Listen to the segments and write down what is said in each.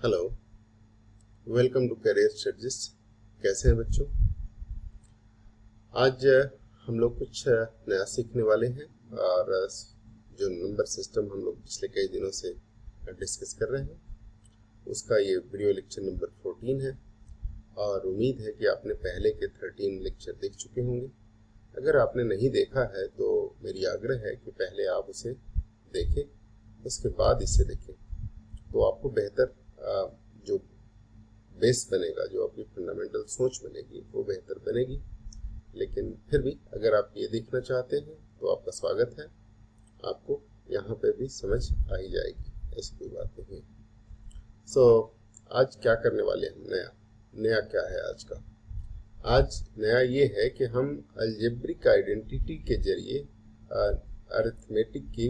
Hello, welcome to career studies. कैसे हैं बच्चों? आज हम लोग कुछ नया सीखने वाले हैं और जो नंबर सिस्टम हम लोग पिछले कई दिनों से डिस्कस कर रहे हैं उसका ये वीडियो लेक्चर नंबर 14 है और उम्मीद है कि आपने पहले के 13 लेक्चर देख चुके होंगे। अगर आपने नहीं देखा है तो मेरी आग्रह है कि पहले आप उसे देखें, उसके बाद इसे देखें तो आपको बेहतर जो बेस बनेगा, जो आपकी फंडामेंटल सोच बनेगी वो बेहतर बनेगी। लेकिन फिर भी अगर आप ये देखना चाहते हैं तो आपका स्वागत है, आपको यहाँ पे भी समझ आ ही जाएगी, ऐसी कोई बात नहीं है। आज क्या करने वाले हैं? नया क्या है आज का? आज नया ये है कि हम अलजेब्रिक आइडेंटिटी के जरिए अरिथमेटिक की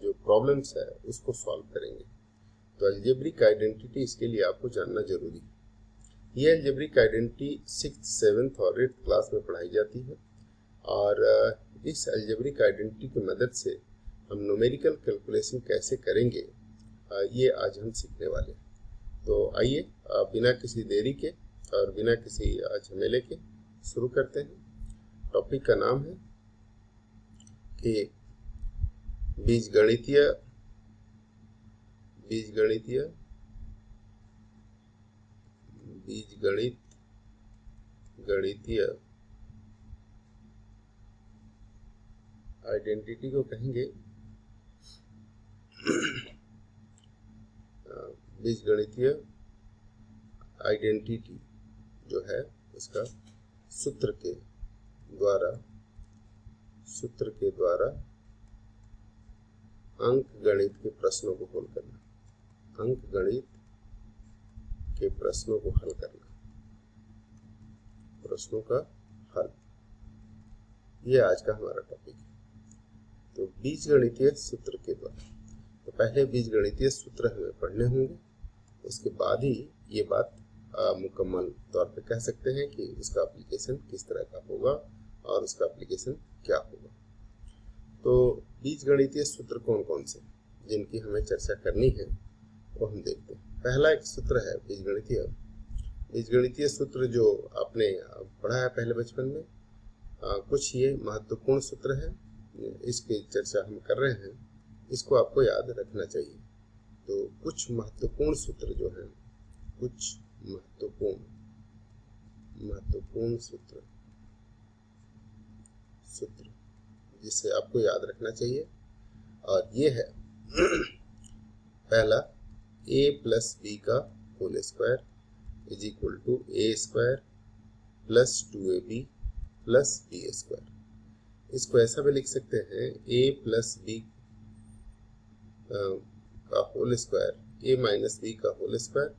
जो प्रॉब्लम्स है उसको सॉल्व करेंगे। तो अलजेब्रिक आइडेंटिटी, इसके लिए आपको जानना जरूरी है। ये अलजेब्रिक आइडेंटिटी 6th, 7th और 8th क्लास में पढ़ाई जाती है और इस अलजेब्रिक आइडेंटिटी की मदद से हम न्यूमेरिकल कैलकुलेशन कैसे करेंगे ये आज हम सीखने वाले हैं। तो आइए बिना किसी देरी के और बिना किसी झमेले के शुरू करते हैं। टॉपिक का नाम है कि बीजगणितीय गणितीय आइडेंटिटी को कहेंगे बीजगणितीय आइडेंटिटी जो है उसका सूत्र के द्वारा अंक गणित के प्रश्नों को हल करना, प्रश्नों का हल, ये आज का हमारा टॉपिक है। तो बीजगणितीय सूत्र के द्वारा, तो पहले बीजगणितीय सूत्र हमें पढ़ने होंगे, उसके बाद ही ये बात मुकम्मल तौर पे कह सकते हैं कि उसका एप्लीकेशन किस तरह का होगा और उसका एप्लीकेशन क्या होगा। तो बीजगणितीय सूत्र कौन कौन से जिनकी हमें चर्चा करनी है वो हम देखते हैं। पहला एक सूत्र है बीजगणितीय सूत्र जो आपने पढ़ा है पहले बचपन में। कुछ ये महत्वपूर्ण सूत्र है, इसकी चर्चा हम कर रहे हैं, इसको आपको याद रखना चाहिए। तो कुछ महत्वपूर्ण सूत्र जो हैं, कुछ महत्वपूर्ण सूत्र जिसे आपको याद रखना चाहिए, और ये है पहला, a प्लस बी का whole square is equal to A square plus 2ab plus B square. इसको ऐसा भी लिख सकते हैं a प्लस बी का whole square, a minus B का होल स्क्वायर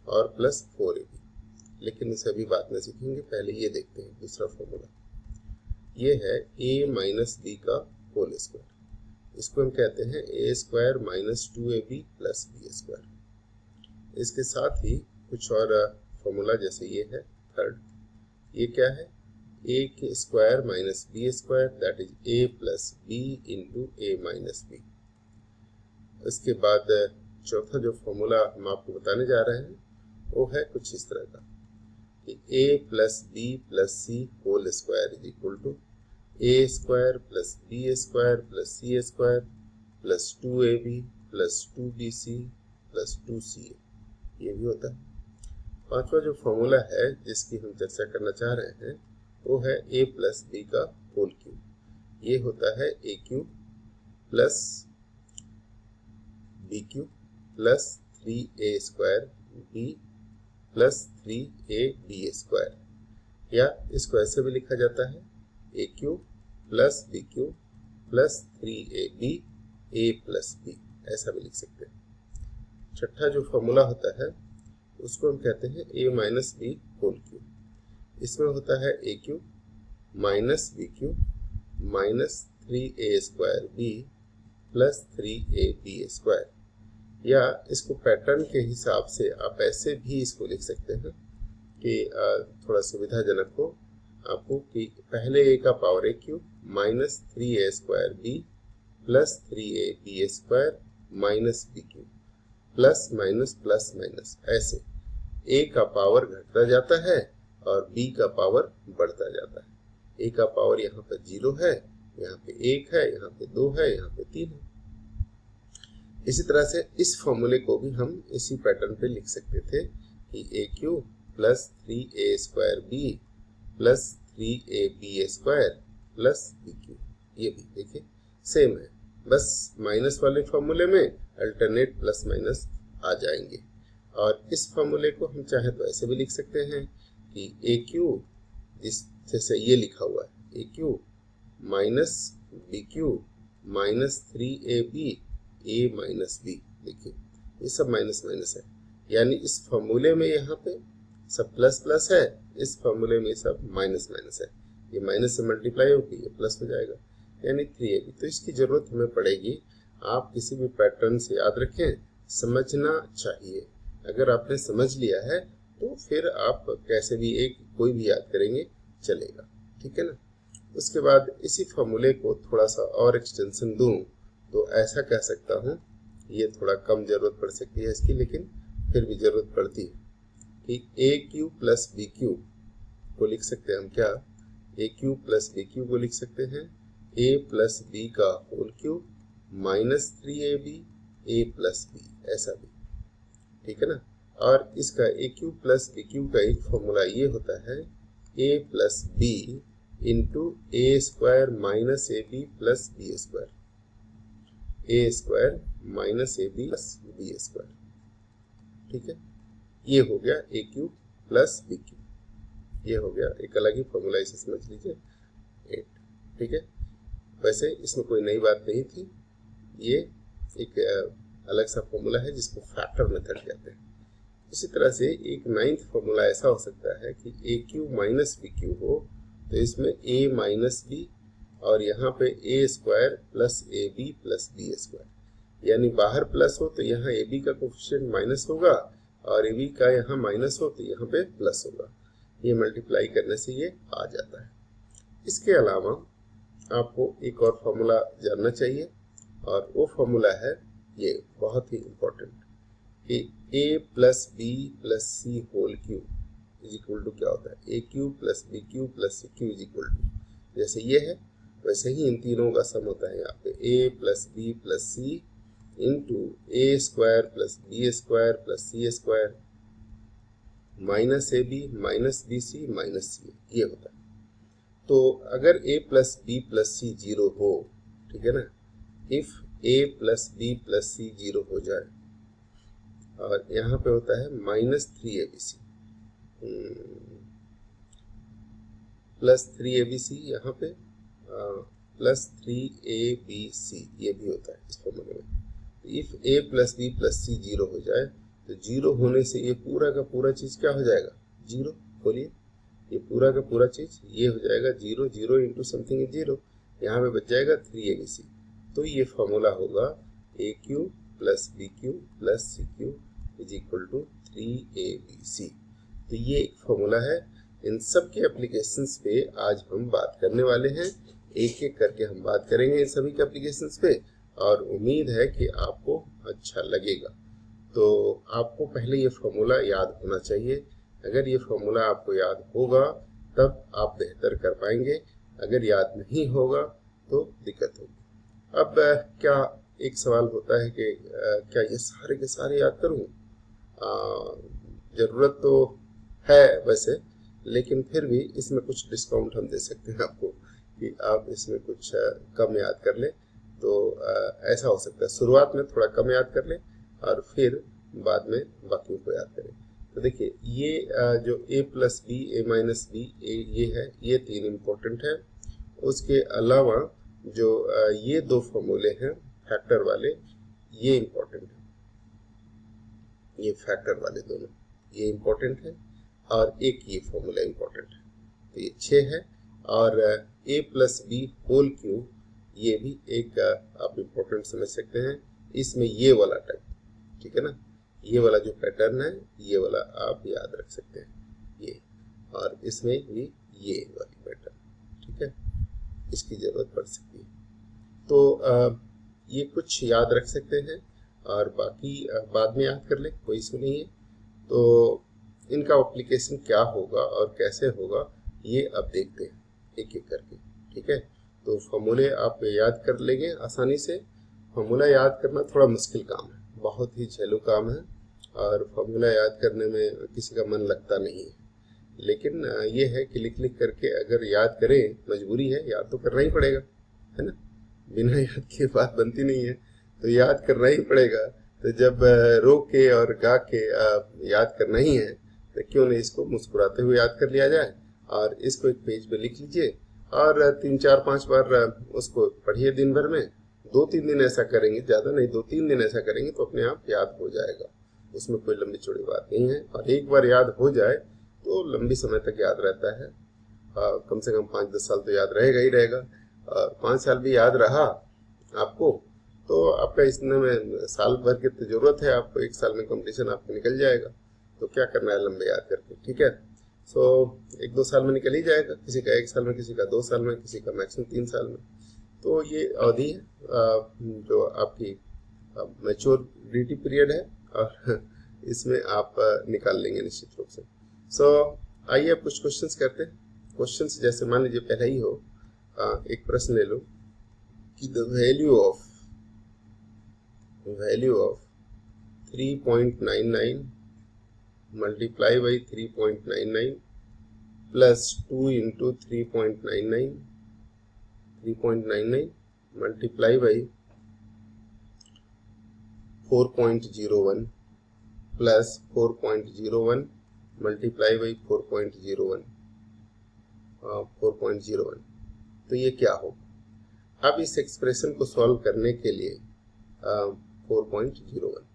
और प्लस 4ab। लेकिन इसे अभी बाद में सीखेंगे, पहले ये देखते हैं दूसरा फॉर्मूला। ये है a माइनस बी का होल स्क्वायर, इसको हम कहते हैं a square minus 2ab plus B square. इसके साथ ही कुछ और फॉर्मूला, जैसे ये है थर्ड, ये क्या है, a के square minus B square, that is a plus B into a minus B. इसके बाद चौथा जो फॉर्मूला हम आपको बताने जा रहे हैं वो है कुछ इस तरह का कि a plus B plus C whole square is equal to a square plus B square plus C square plus 2ab plus 2bc plus 2ca। ये भी होता है। पांचवा जो फॉर्मूला है जिसकी हम चर्चा करना चाह रहे हैं वो है a प्लस बी का होल क्यूब। ये होता है a cube plus B cube plus 3a square b plus 3ab square, या इसको ऐसे भी लिखा जाता है a cube plus B cube plus 3ab a plus b, ऐसा भी लिख सकते हैं। छठा जो फॉर्मूला होता है उसको हम कहते हैं a minus B whole cube. इसमें होता है a cube minus B cube minus 3a square b plus 3ab square, या इसको पैटर्न के हिसाब से आप ऐसे भी इसको लिख सकते हैं कि थोड़ा सुविधाजनक हो आपको, कि पहले a का power a cube minus 3a square b plus 3ab square minus b cube plus minus ऐसे a का पावर घटता जाता है और b का पावर बढ़ता जाता है। a का पावर यहाँ पे 0 है, यहाँ पे 1 है, यहाँ पे 2 है, यहाँ पे 3 है। इसी तरह से इस फॉर्मूले को भी हम इसी पैटर्न पे लिख सकते थे कि a cube plus 3a² b plus 3ab² plus B cube. ये भी देखिए सेम है, बस माइनस वाले फॉर्मूले में अल्टरनेट प्लस माइनस आ जाएंगे। और इस फॉर्मूले को हम चाहे तो ऐसे भी लिख सकते हैं कि ए क्यू, जिस जैसे ये लिखा हुआ है, a cube minus B cube minus 3ab a minus b. देखिए ये सब माइनस माइनस है, यानी इस फॉर्मूले में यहाँ पे सब प्लस प्लस है, इस फॉर्मूले में सब माइनस माइनस है। ये माइनस से मल्टीप्लाई होगी, ये प्लस हो जाएगा, यानी 3ab। तो इसकी जरूरत हमें पड़ेगी। आप किसी भी पैटर्न से याद रखें, समझना चाहिए। अगर आपने समझ लिया है तो फिर आप कैसे भी एक कोई भी याद करेंगे चलेगा, ठीक है ना। उसके बाद इसी फॉर्मूले को थोड़ा सा और एक्सटेंशन दूं तो ऐसा कह सकता हूँ, ये थोड़ा कम जरूरत पड़ सकती है इसकी, लेकिन फिर भी जरूरत पड़ती है कि a cube plus B cube को लिख सकते हैं हम क्या, a cube plus B cube को लिख सकते हैं ए प्लस बी का whole cube minus 3ab a plus b, ऐसा भी, ठीक है ना। और इसका a cube plus B cube का एक फॉर्मूला ये होता है a plus B into A square minus a B plus B square, a square minus a B plus B square, ठीक है। ये हो गया ए क्यू प्लस बी क्यू, ये हो गया एक अलग ही फॉर्मूला, इसे समझ लीजिए 8, ठीक है। वैसे इसमें कोई नई बात नहीं थी, ये एक अलग सा फॉर्मूला है जिसको फैक्टर मेथड कहते हैं। इसी तरह से एक 9th फॉर्मूला ऐसा हो सकता है कि a cube minus B cube हो, तो इसमें ए माइनस बी और यहाँ पे a square plus A B plus B square, यानी बाहर प्लस हो तो यहाँ ए बी का कोफिशिएंट माइनस होगा और ए बी का यहाँ माइनस हो तो यहाँ पे प्लस होगा। ये मल्टीप्लाई करने से ये आ जाता है। इसके अलावा आपको एक और फॉर्मूला जानना चाहिए और वो फॉर्मूला है ये बहुत ही इम्पोर्टेंट कि a plus B plus C whole cube is equal to क्या होता है, a cube plus B cube plus C cube is equal to, जैसे ये है वैसे ही इन तीनों का सम होता है यहाँ पे a plus B plus c into A square plus B square plus C square minus a b minus b c minus c, ये होता है। तो अगर ए प्लस बी प्लस सी 0 हो, ठीक है ना, if a plus B plus सी 0 हो जाए और यहाँ पे होता है माइनस 3abc प्लस 3abc, यहाँ पे प्लस 3abc, ये भी होता है इस फॉर्मूले में। If a plus B plus सी 0 हो जाए तो 0 होने से ये पूरा का पूरा चीज क्या हो जाएगा, 0। बोलिए, ये पूरा का पूरा चीज ये हो जाएगा 0, 0 इंटू समथिंग इज 0, यहाँ पे बच जाएगा 3abc। तो ये फॉर्मूला होगा a cube plus B cube plus C cube is equal to 3abc। तो ये एक फॉर्मूला है। इन सब के एप्लीकेशंस पे आज हम बात करने वाले हैं, एक एक करके हम बात करेंगे इन सभी के एप्लीकेशंस पे और उम्मीद है कि आपको अच्छा लगेगा। तो आपको पहले ये फॉर्मूला याद होना चाहिए। अगर ये फॉर्मूला आपको याद होगा तब आप बेहतर कर पाएंगे, अगर याद नहीं होगा तो दिक्कत होगी। अब क्या एक सवाल होता है कि क्या ये सारे के सारे याद करूं? जरूरत तो है वैसे, लेकिन फिर भी इसमें कुछ डिस्काउंट हम दे सकते हैं आपको कि आप इसमें कुछ कम याद कर ले। तो ऐसा हो सकता है शुरुआत में थोड़ा कम याद कर ले और फिर बाद में बाकी को याद करें। तो देखिए ये जो a plus B A minus B ये है, ये 3 इम्पोर्टेंट है। उसके अलावा जो ये 2 फॉर्मूले हैं फैक्टर वाले, ये इम्पोर्टेंट है, ये फैक्टर वाले दोनों ये इम्पोर्टेंट है और एक ये फॉर्मूला इम्पोर्टेंट है। तो ये 6 है और a plus B whole cube ये भी एक आप इम्पोर्टेंट समझ सकते हैं। इसमें ये वाला टाइप, ठीक है ना, ये वाला जो पैटर्न है ये वाला आप याद रख सकते हैं ये, और इसमें भी ये वाली पैटर्न, ठीक है, इसकी जरूरत पड़ सकती है। तो ये कुछ याद रख सकते हैं और बाकी बाद में याद कर ले, कोई इसमें नहीं है। तो इनका एप्लीकेशन क्या होगा और कैसे होगा ये अब देखते हैं एक एक करके, ठीक है। तो फॉर्मूले आप याद कर लेंगे आसानी से। फॉर्मूला याद करना थोड़ा मुश्किल काम है, बहुत ही झेलू काम है, और फॉर्मूला याद करने में किसी का मन लगता नहीं है। लेकिन ये है कि लिख लिख करके अगर याद करें, मजबूरी है, याद तो करना ही पड़ेगा, है ना, बिना याद के बात बनती नहीं है, तो याद करना ही पड़ेगा। तो जब रो के और गा के याद करना ही है, तो क्यों नहीं इसको मुस्कुराते हुए याद कर लिया जाए। और इसको एक पेज पे लिख लीजिए और 3-4-5 बार उसको पढ़िए दिन भर में। 2-3 दिन ऐसा करेंगे, ज़्यादा नहीं, 2-3 दिन ऐसा करेंगे तो अपने आप याद हो जाएगा, उसमें कोई लंबी चौड़ी बात नहीं है। और एक बार याद हो जाए तो लंबी समय तक याद रहता है, कम से कम 5-10 साल तो याद रहेगा ही रहेगा। और 5 साल भी याद रहा आपको तो आपका इसमें साल भर की तो जरूरत है आपको, 1 साल में कंपटीशन आपको निकल जाएगा। तो क्या करना है लंबे याद करके, ठीक है। सो 1-2 साल में निकल ही जाएगा, किसी का 1 साल में, किसी का 2 साल में, किसी का मैक्सिमम 3 साल में। तो ये अवधि है जो आपकी मैच्योरिटी पीरियड है, और इसमें आप निकाल लेंगे निश्चित रूप से। सो आइए अब कुछ क्वेश्चंस करते हैं। क्वेश्चंस जैसे मान लीजिए पहले ही हो, एक प्रश्न ले लो कि the value of 3.99 multiply by 3.99 plus 2 into 3.99 multiply by 4.01 plus 4.01 multiply by 4.01 4.01। तो ये क्या होगा। अब इस एक्सप्रेशन को सॉल्व करने के लिए 4.01,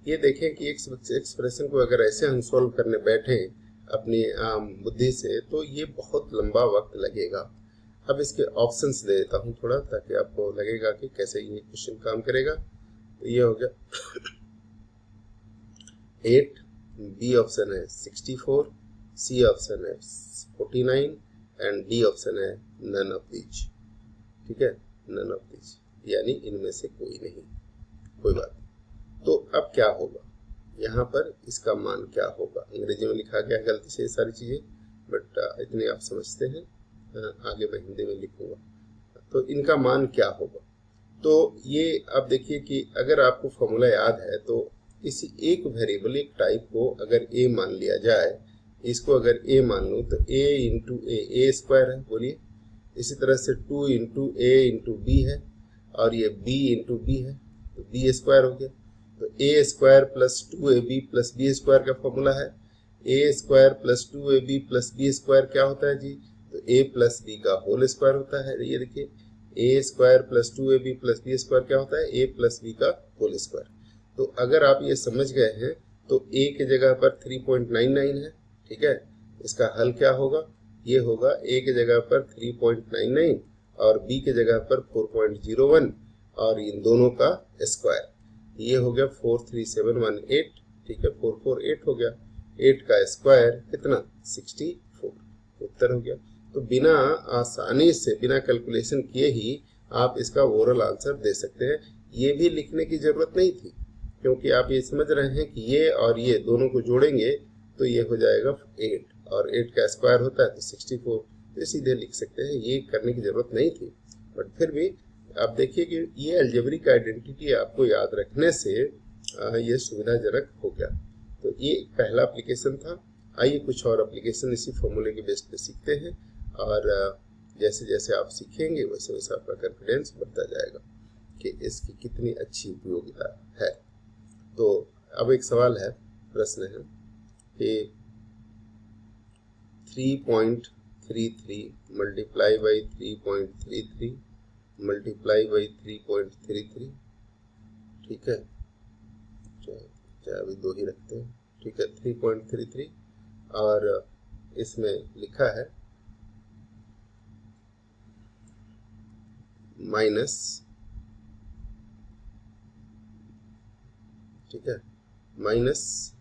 ये देखें कि एक्सप्रेशन को अगर ऐसे हम सॉल्व करने बैठे अपनी बुद्धि से तो ये बहुत लंबा वक्त लगेगा। अब इसके ऑप्शंस दे देता हूँ थोड़ा, ताकि आपको लगेगा कि कैसे ये क्वेश्चन काम करेगा। तो ये हो गया 8, बी ऑप्शन है 64, सी ऑप्शन है 49 एंड डी ऑप्शन है नन ऑफ दीज, ठीक है, नन ऑफ दीज, यानी इनमें से कोई नहीं, कोई बात नहीं। तो अब क्या होगा, यहाँ पर इसका मान क्या होगा। अंग्रेजी में लिखा गया गलती से ये सारी चीजें, बट इतने आप समझते हैं, आगे मैं हिंदी में लिखूंगा। तो इनका मान क्या होगा। तो ये अब देखिए कि अगर आपको फॉर्मूला याद है तो किसी एक वेरिएबल, एक टाइप को अगर a मान लिया जाए, इसको अगर a मान लो तो a इंटू ए स्क्वायर है, बोलिए। इसी तरह से 2 इंटू ए इंटू बी है, और ये b इंटू बी है, तो बी स्क्वायर हो गया। तो a square plus 2ab plus B square का फॉर्मूला है। A square plus 2ab plus B square क्या होता है जी, तो a प्लस बी का होल स्क्वायर होता है। ये देखिए ए square plus 2ab plus B square क्या होता है, a प्लस बी का होल स्क्वायर। तो अगर आप ये समझ गए हैं तो a की जगह पर 3.99 है, ठीक है। इसका हल क्या होगा, ये होगा a की जगह पर 3.99 और b की जगह पर 4.01 और इन दोनों का स्क्वायर, ये हो गया 43718, ठीक है, 448 हो गया। 8 का स्क्वायर कितना, 64, उत्तर हो गया। तो बिना आसानी से, बिना कैलकुलेशन किए ही आप इसका ओरल आंसर दे सकते हैं। ये भी लिखने की जरूरत नहीं थी, क्योंकि आप ये समझ रहे हैं कि ये और ये दोनों को जोड़ेंगे तो ये हो जाएगा 8, और 8 का स्क्वायर होता है तो 64, तो सीधे लिख सकते हैं, ये करने की जरूरत नहीं थी। बट फिर भी आप देखिए कि ये अलजेब्रिक आइडेंटिटी आपको याद रखने से ये सुविधाजनक हो गया। तो ये पहला एप्लीकेशन था। आइए कुछ और एप्लीकेशन इसी फॉर्मूले के बेस पे सीखते हैं, और जैसे जैसे आप सीखेंगे वैसे वैसे आपका कॉन्फिडेंस बढ़ता जाएगा कि इसकी कितनी अच्छी उपयोगिता है। तो अब एक सवाल है, प्रश्न है कि 3.33 मल्टीप्लाई बाई 3.33 मल्टीप्लाई बाई 3.33, ठीक है, चाहे अभी 2 ही रखते हैं, ठीक है, 3.33 और इसमें लिखा है माइनस, ठीक है, माइनस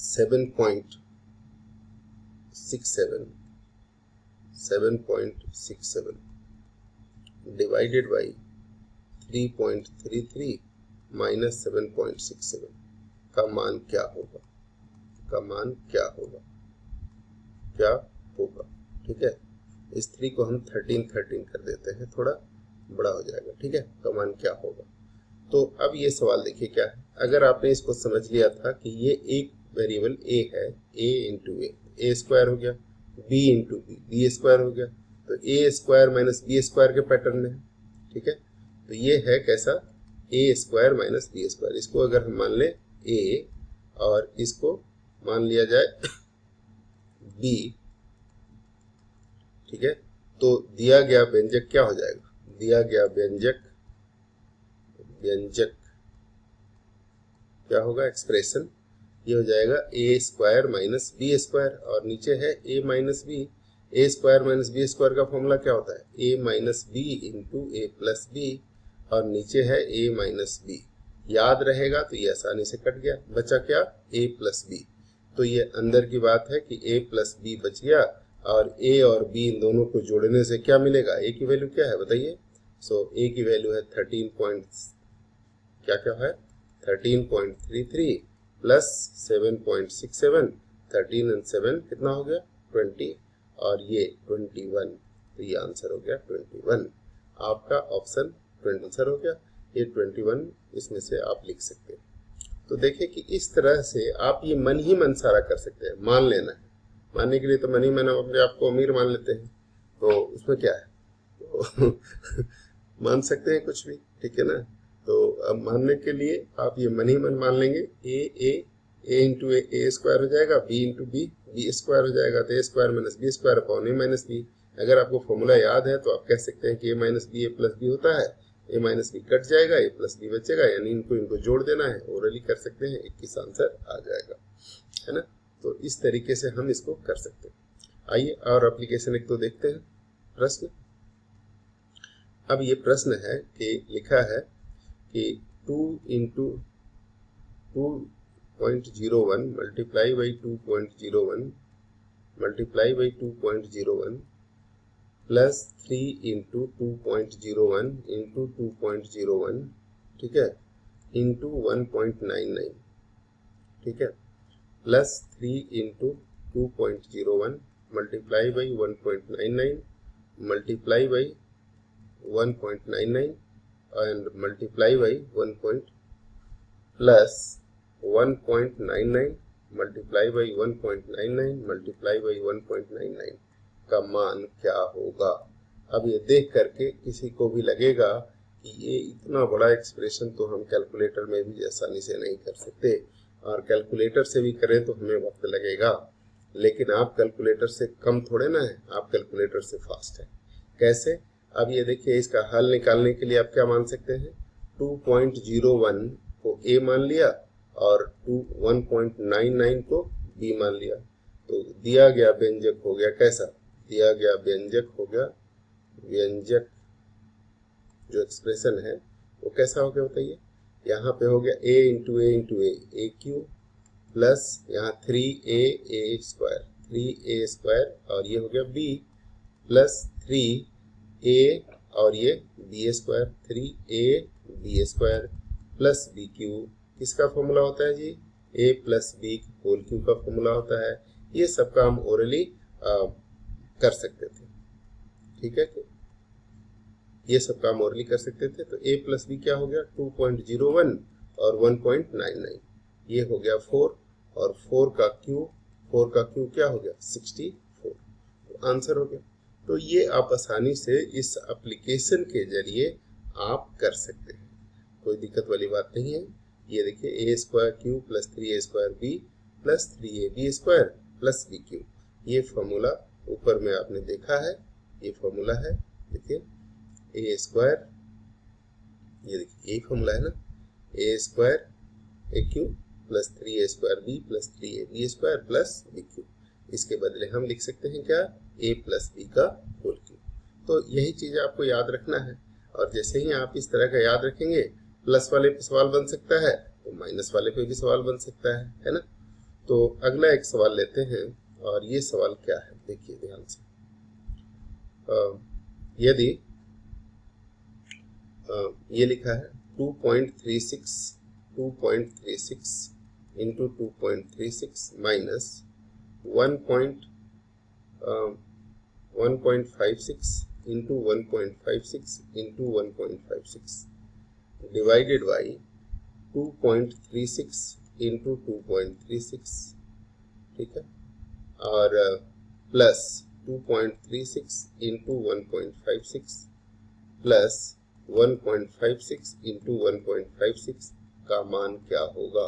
7.67 डिवाइडेड बाई 3.33 माइनस 7.67 का मान क्या होगा, का मान क्या होगा, क्या होगा। ठीक है, इस 3 को हम 13 कर देते हैं, थोड़ा बड़ा हो जाएगा। ठीक है, का मान क्या होगा। तो अब ये सवाल देखिए क्या है। अगर आपने इसको समझ लिया था कि ये एक वेरिएबल a है, a इंटू ए स्क्वायर हो गया, b इंटू बी स्क्वायर हो गया, तो a square minus B square के पैटर्न में है। ठीक है, तो ये है कैसा, ए स्क्वायर माइनस बी स्क्वायर। इसको अगर हम मान लें a और इसको मान लिया जाए b, ठीक है, तो दिया गया व्यंजक क्या हो जाएगा, दिया गया व्यंजक क्या होगा, एक्सप्रेशन ये हो जाएगा ए स्क्वायर माइनस बी स्क्वायर, और नीचे है ए minus B. A square minus B square का फॉर्मूला क्या होता है, ए माइनस बी इंटू ए प्लस बी, और नीचे है ए माइनस बी। याद रहेगा तो ये आसानी से कट गया, बचा क्या, ए प्लस बी। तो ये अंदर की बात है कि ए प्लस बी बच गया, और ए और बी इन दोनों को जोड़ने से क्या मिलेगा, ए की वैल्यू क्या है बताइए। सो ए की वैल्यू है 13.33 प्लस 7.67, 13 और 7 कितना हो गया 20, और ये 21, तो ये आंसर हो गया 21। आपका ऑप्शन 20 आंसर हो गया, ये 21 इसमें से आप लिख सकते हैं। तो देखिए कि इस तरह से आप ये मन ही मन सारा कर सकते हैं, मान लेना है। मानने के लिए तो मन ही मन अपने आप को अमीर मान लेते हैं, तो उसमें क्या है, तो मान सकते हैं कुछ भी। ठीक है ना, तो अब मानने के लिए आप ये मन ही मन मान लेंगे, ए इंटू ए स्क्वायर हो जाएगा, बी इंटू बी स्क्वायर हो जाएगा, तो a square minus B square upon a minus b. अगर आपको फॉर्मूला याद है तो आप कह सकते हैं कि ए माइनस बी ए प्लस बी होता है, ए माइनस बी कट जाएगा, ए प्लस बी बचेगा, यानी इनको जोड़ देना है, ओरली कर सकते हैं, 21 आंसर आ जाएगा, है ना। तो इस तरीके से हम इसको कर सकते हैं। आइए और एप्लीकेशन एक तो देखते हैं, प्रश्न। अब ये प्रश्न है कि लिखा है कि 2 into 2.01 multiply by 2.01 multiply by 2.01 plus 3 into 2.01 into 2.01, ठीक है, इंटू 1.99, ठीक है, plus 3 into 2.01 multiply by 1.99 multiply by 1.99 and multiply by 1 plus 1.99 multiply by 1.99 multiply by 1.99 का मान क्या होगा। अब ये देख करके किसी को भी लगेगा कि ये इतना बड़ा एक्सप्रेशन तो हम कैलकुलेटर में भी आसानी से नहीं कर सकते, और कैलकुलेटर से भी करें तो हमें वक्त लगेगा, लेकिन आप कैलकुलेटर से कम थोड़े ना है, आप कैलकुलेटर से फास्ट है। कैसे, अब ये देखिए, इसका हल निकालने के लिए आप क्या मान सकते हैं, 2.01 को a मान लिया और 1.99 को b मान लिया, तो दिया गया व्यंजक हो गया कैसा, दिया गया व्यंजक हो गया, व्यंजक जो एक्सप्रेशन है वो कैसा हो गया बताइए। यहाँ पे हो गया a into A cube, plus यहाँ 3a स्क्वायर, और ये हो गया b प्लस 3a और ये B square, 3a square plus B cube. किसका फॉर्मूला होता है जी, a plus B whole cube का फॉर्मूला होता है। ये सब काम ओरली कर सकते थे, ठीक है, ये सब काम ओरली कर सकते थे। तो a प्लस बी क्या हो गया 2.01 और 1.99, ये हो गया 4, और 4 का क्यू क्या हो गया 64, तो आंसर हो गया। तो ये आप आसानी से इस एप्लीकेशन के जरिए आप कर सकते हैं, कोई दिक्कत वाली बात नहीं है। ये देखिए a square cube plus 3a square B plus 3ab square plus B cube, ये फॉर्मूला ऊपर में आपने देखा है, ये फॉर्मूला है। देखिए a स्क्वायर, ये देखिए यही फॉर्मूला है ना, a square A cube plus 3a square B plus 3ab square plus B cube. इसके बदले हम लिख सकते हैं क्या, a प्लस बी का होल क्यू। तो यही चीज आपको याद रखना है, और जैसे ही आप इस तरह का याद रखेंगे, प्लस वाले पे सवाल बन सकता है तो माइनस वाले पे भी सवाल बन सकता है ना। तो अगला एक सवाल लेते हैं, और ये सवाल क्या है देखिए ध्यान से। यदि ये लिखा है 2.36 into 2.36 minus 1.56 into 1.56 into 1.56 divided by 2.36 into 2.36, ठीक है, और प्लस 2.36 इंटू 1.56 प्लस 1.56 इंटू 1.56 का मान क्या होगा,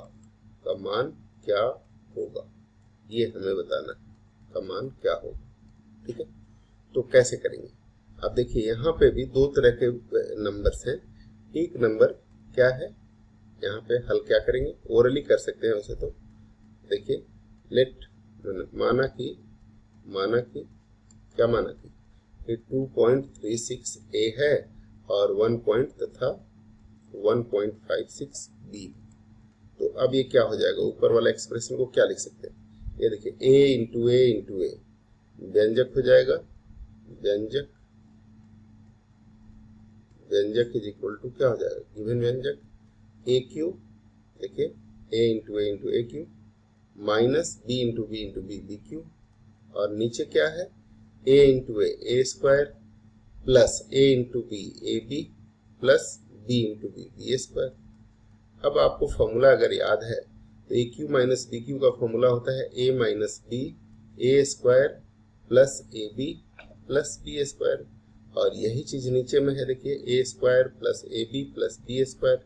का मान क्या होगा, ये हमें बताना है, का मान क्या होगा, ठीक है। तो कैसे करेंगे, अब देखिए यहाँ पे भी दो तरह के नंबर्स हैं। एक नंबर क्या है, यहाँ पे हल क्या करेंगे, ओरली कर सकते हैं वैसे तो। देखिए लेट माना कि क्या माना कि 2.36 ए है और 1 पॉइंट तथा 1.56 बी। तो अब ये क्या हो जाएगा, ऊपर वाला एक्सप्रेशन को क्या लिख सकते हैं, ये देखिए a इंटू ए व्यंजक हो जाएगा, व्यंजक इज इक्वल टू क्या हो जाएगा, गिवन व्यंजक ए क्यू, देखिए a into A cube minus B into B cube, और नीचे क्या है a into A square plus a into B plus b into B square. अब आपको फॉर्मूला अगर याद है तो A cube minus B cube का फॉर्मूला होता है a minus B A square plus A B plus B square, और यही चीज नीचे में है, देखिए ए square plus A B plus B square.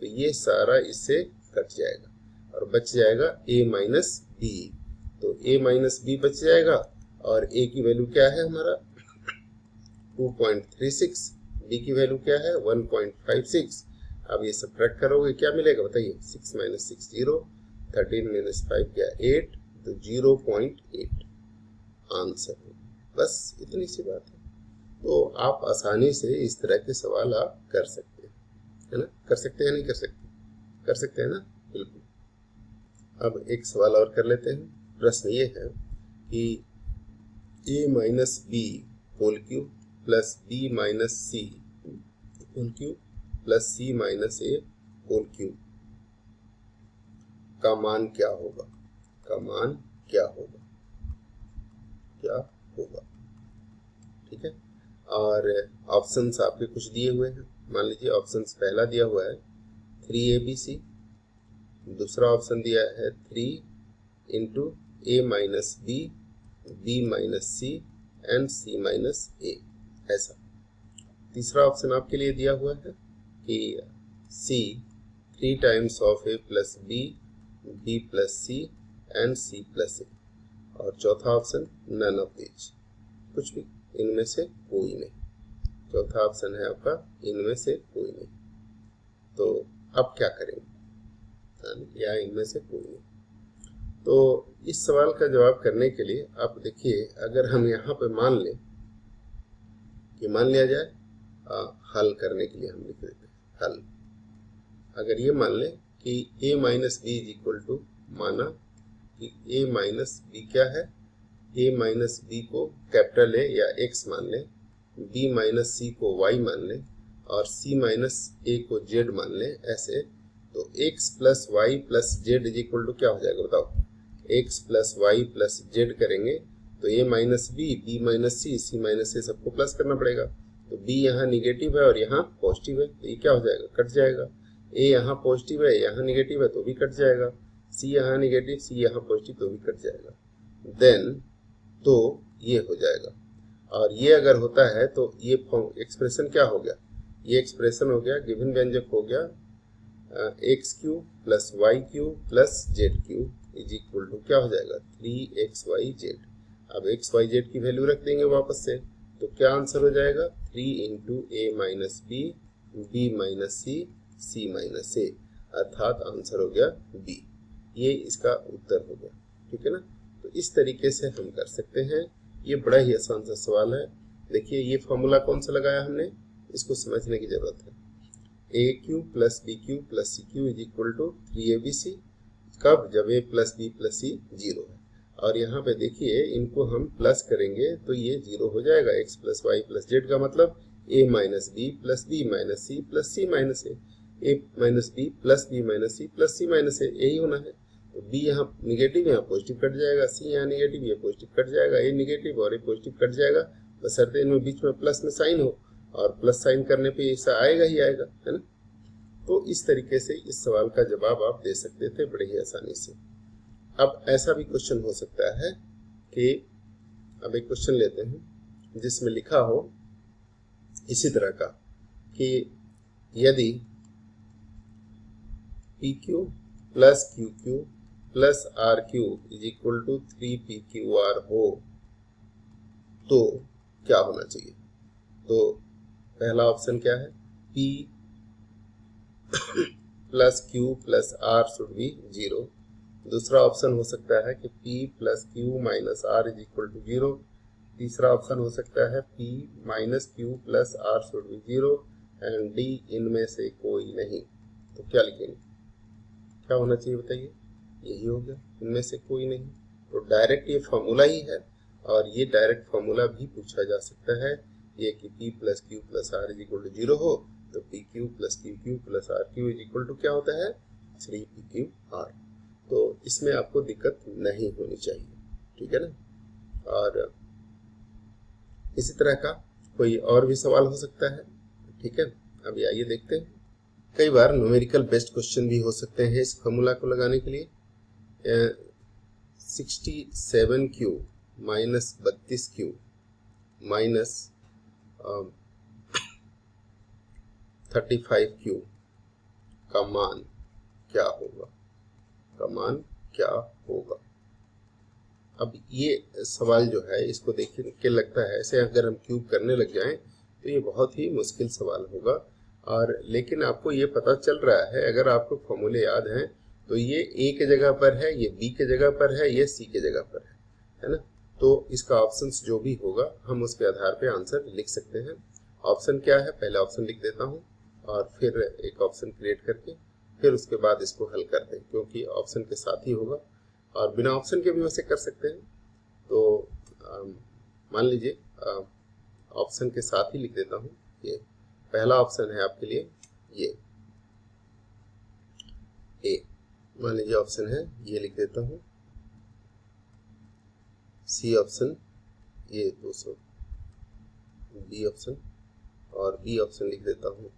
तो ये सारा इससे कट जाएगा और बच जाएगा a माइनस बी, तो a माइनस बी बच जाएगा और a की वैल्यू क्या है हमारा 2.36, b की वैल्यू क्या है 1.56। अब ये सब्ट्रैक्ट करोगे क्या मिलेगा बताइए, 6 माइनस 6 0, 13 माइनस 5 क्या 8, तो 0.8 आंसर है। बस इतनी सी बात है। तो आप आसानी से इस तरह के सवाल आप कर सकते हैं, है ना, कर सकते हैं नहीं कर सकते, कर सकते हैं ना, बिल्कुल। अब एक सवाल और कर लेते हैं। प्रश्न ये है कि a minus B whole cube plus b minus C whole cube plus c minus a whole cube का मान क्या होगा, का मान क्या होगा, क्या होगा, ठीक है। और ऑप्शंस आपके कुछ दिए हुए हैं। मान लीजिए ऑप्शंस पहला दिया हुआ है 3abc, दूसरा ऑप्शन दिया है 3 into a minus b minus C and c minus a, ऐसा। तीसरा ऑप्शन आपके लिए दिया हुआ है कि c 3 times of a plus b plus c and c plus a, और चौथा ऑप्शन नन ऑफ दीज, कुछ भी इनमें से कोई नहीं। चौथा ऑप्शन है आपका इनमें से कोई नहीं। तो अब क्या करेंगे, या इनमें से कोई नहीं। तो इस सवाल का जवाब करने के लिए आप देखिए, अगर हम यहाँ पे मान लें कि मान लिया जाए हल करने के लिए हम लिख देते हैं हल। अगर ये मान लें कि a minus B is equal to, माना कि a माइनस बी क्या है, a माइनस बी को कैपिटल ए या x मान लें, b माइनस सी को y मान लें और c माइनस a को z मान लें, ऐसे। तो x plus y plus z is equal to क्या हो जाएगा बताओ, x plus y plus z करेंगे तो a minus b minus c minus a सबको प्लस करना पड़ेगा। तो b यहाँ निगेटिव है और यहाँ पॉजिटिव है, तो ये क्या हो जाएगा, कट जाएगा। a यहाँ पॉजिटिव है, यहाँ निगेटिव है, तो भी कट जाएगा। c यहाँ निगेटिव, c यहाँ पॉजिटिव, तो भी कट जाएगा। देन तो ये हो जाएगा, और ये अगर होता है तो ये एक्सप्रेशन क्या हो गया, ये एक्सप्रेशन हो गया, गिवन व्यंजक हो गया X cube plus Y cube plus Z cube is equal to क्या हो जाएगा 3xyz। अब एक्स वाई जेड की वैल्यू रख देंगे वापस से, तो क्या आंसर हो जाएगा 3 into a minus b minus c minus a, अर्थात आंसर हो गया बी। ये इसका उत्तर हो गया, ठीक है ना। तो इस तरीके से हम कर सकते हैं। ये बड़ा ही आसान सा सवाल है। देखिए ये फॉर्मूला कौन सा लगाया हमने, इसको समझने की जरूरत है। A cube plus B cube plus c cube is equal to 3abc, कब, जब a प्लस बी प्लस सी 0 है। और यहाँ पे देखिए इनको हम प्लस करेंगे तो ये 0 हो जाएगा। x plus y plus z का मतलब a minus b plus B minus c plus c minus a minus b plus B minus c plus c minus a, यही होना है। तो बी यहाँ निगेटिव, यहाँ पॉजिटिव कट जाएगा, सी यहाँ निगेटिव, ये पॉजिटिव कट जाएगा, ए निगेटिव और ए पॉजिटिव कट जाएगा, बशर्ते इनमें बीच में प्लस में साइन हो, और प्लस साइन करने पे ऐसा आएगा ही आएगा, है ना। तो इस तरीके से इस सवाल का जवाब आप दे सकते थे बड़े ही आसानी से। अब ऐसा भी क्वेश्चन हो सकता है कि अब एक क्वेश्चन लेते हैं जिसमें लिखा हो इसी तरह का कि यदि P cube plus Q cube plus R cube is equal to 3pqr हो तो क्या होना चाहिए। तो पहला ऑप्शन क्या है, P plus Q plus R should be 0। दूसरा ऑप्शन हो सकता है कि P plus Q minus R is equal to 0। तीसरा ऑप्शन हो सकता है P minus Q plus R should be 0 and D इनमें से कोई नहीं। तो क्या लिखेंगे, क्या होना चाहिए बताइए, यही हो गया, इनमें से कोई नहीं। तो डायरेक्ट ये फॉर्मूला ही है, और ये डायरेक्ट फॉर्मूला भी पूछा जा सकता है, ये कि P plus Q plus R is equal to 0 हो तो PQ plus QQ plus RQ is equal to क्या होता है, 3pqr। तो इसमें आपको दिक्कत नहीं होनी चाहिए, ठीक है ना। और इसी तरह का कोई और भी सवाल हो सकता है, ठीक है। अभी आइए देखते हैं। कई बार न्यूमेरिकल बेस्ड क्वेश्चन भी हो सकते हैं इस फॉर्मूला को लगाने के लिए। 67q minus 32q minus 35q का मान क्या होगा, का मान क्या होगा। अब ये सवाल जो है इसको देख के लगता है ऐसे अगर हम क्यूब करने लग जाएं तो ये बहुत ही मुश्किल सवाल होगा, और लेकिन आपको ये पता चल रहा है, अगर आपको फॉर्मूले याद हैं तो ये ए के जगह पर है, ये बी के जगह पर है, ये सी के जगह पर है ना। तो इसका ऑप्शंस जो भी होगा हम उसके आधार पे आंसर लिख सकते हैं। ऑप्शन क्या है, पहला ऑप्शन लिख देता हूँ और फिर एक ऑप्शन क्रिएट करके फिर उसके बाद इसको हल कर दें, क्योंकि ऑप्शन के साथ ही होगा, और बिना ऑप्शन के भी वैसे कर सकते हैं। तो मान लीजिए ऑप्शन के साथ ही लिख देता हूँ। ये पहला ऑप्शन है आपके लिए, ये ए मान लीजिए ऑप्शन है, ये लिख देता हूँ। सी ऑप्शन ये 200, बी ऑप्शन और बी ऑप्शन लिख देता हूँ,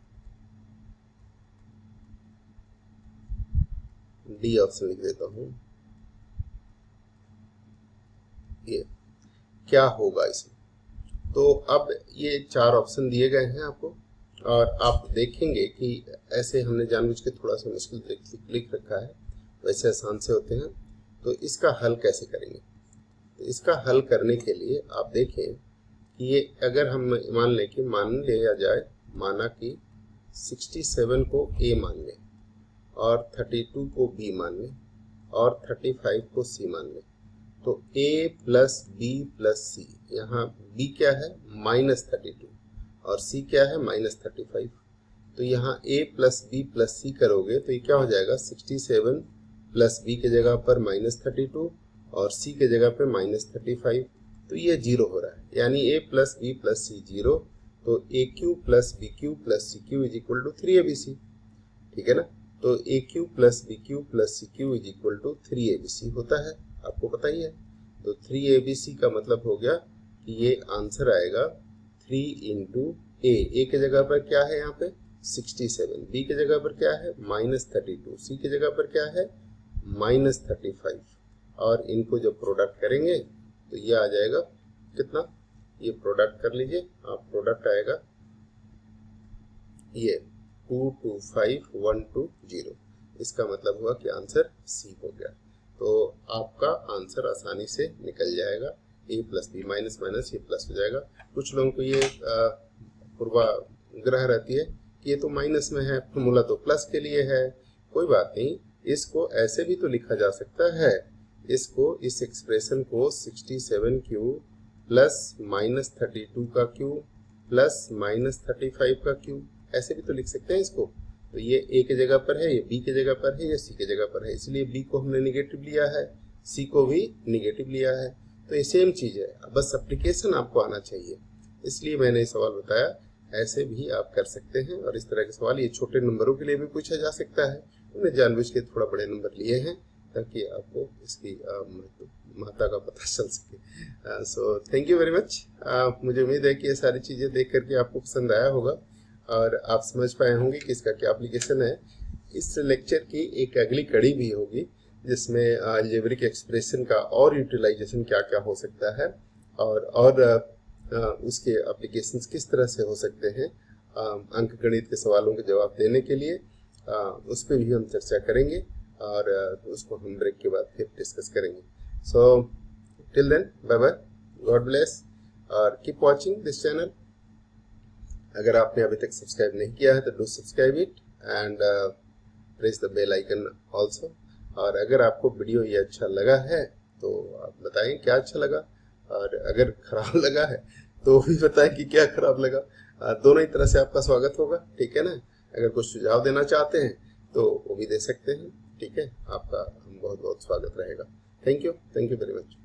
डी ऑप्शन लिख देता हूँ। ये क्या होगा इसमें, तो अब ये 4 ऑप्शन दिए गए हैं आपको, और आप देखेंगे कि ऐसे हमने जानबूझ के थोड़ा सा मुश्किल लिख रखा है, वैसे आसान से होते हैं। तो इसका हल कैसे करेंगे, तो इसका हल करने के लिए आप देखें कि ये अगर हम मान लें कि मान लिया जाए, माना कि 67 को ए मान लें और 32 को बी मान लें और 35 को सी मान लें, तो a प्लस बी प्लस सी, यहाँ b क्या है -32 और c क्या है -35, तो यहाँ a प्लस बी प्लस सी करोगे तो ये क्या हो जाएगा, 67 प्लस बी के जगह पर -32 और c के जगह पर -35, तो ये 0 हो रहा है, यानी a प्लस बी प्लस सी 0, तो a cube plus B cube plus C cube is equal to 3abc, ठीक है ना। तो a cube plus B cube plus C cube is equal to 3abc होता है, आपको पता ही है। तो 3abc का मतलब हो गया कि ये आंसर आएगा 3 इंटू ए के जगह पर क्या है यहाँ पे 67, बी के जगह पर क्या है -32, सी के जगह पर क्या है -35, और इनको जब प्रोडक्ट करेंगे तो ये आ जाएगा कितना, ये प्रोडक्ट कर लीजिए आप, प्रोडक्ट आएगा ये 225120, इसका मतलब हुआ कि आंसर सी हो गया। तो आपका आंसर आसानी से निकल जाएगा, a plus B minus minus ये प्लस हो जाएगा। कुछ लोगों को ये पूर्वाग्रह रहती है कि ये तो माइनस में है, फॉर्मूला तो प्लस के लिए है। कोई बात नहीं, इसको ऐसे भी तो लिखा जा सकता है, इसको इस एक्सप्रेशन को 67q प्लस -32 का q प्लस -35 का q ऐसे भी तो लिख सकते हैं इसको। तो ये a के जगह पर है, ये b के जगह पर है, ये c के जगह पर है, इसलिए b को हमने निगेटिव लिया है, c को भी निगेटिव लिया है। तो ये सेम चीज है, बस एप्लीकेशन आपको आना चाहिए, इसलिए मैंने सवाल बताया। ऐसे भी आप कर सकते हैं। और इस तरह के सवाल ये छोटे नंबरों के लिए भी पूछा जा सकता है। हमने जानबूझ के थोड़ा बड़े नंबर लिए हैं ताकि आपको इसकी महत्ता का पता चल सके। So thank you very much. मुझे उम्मीद है कि ये सारी चीज़ें देख करके आपको पसंद आया होगा और आप समझ पाए होंगे कि इसका क्या एप्लीकेशन है। इस लेक्चर की एक अगली कड़ी भी होगी जिसमें अलजेब्रिक एक्सप्रेशन का और यूटिलाइजेशन क्या क्या हो सकता है और उसके एप्लीकेशंस किस तरह से हो सकते हैं अंक गणित के सवालों के जवाब देने के लिए, उस पर भी हम चर्चा करेंगे और उसको हम ब्रेक के बाद फिर डिस्कस करेंगे। So till then bye bye, God bless और कीप वॉचिंग दिस चैनल। अगर आपने अभी तक सब्सक्राइब नहीं किया है तो do subscribe it and press the bell icon also. और अगर आपको वीडियो ये अच्छा लगा है तो आप बताएं क्या अच्छा लगा, और अगर खराब लगा है तो भी बताएं कि क्या खराब लगा। दोनों ही तरह से आपका स्वागत होगा, ठीक है ना। अगर कुछ सुझाव देना चाहते हैं तो वो भी दे सकते हैं, ठीक है। आपका बहुत बहुत स्वागत रहेगा। Thank you very much.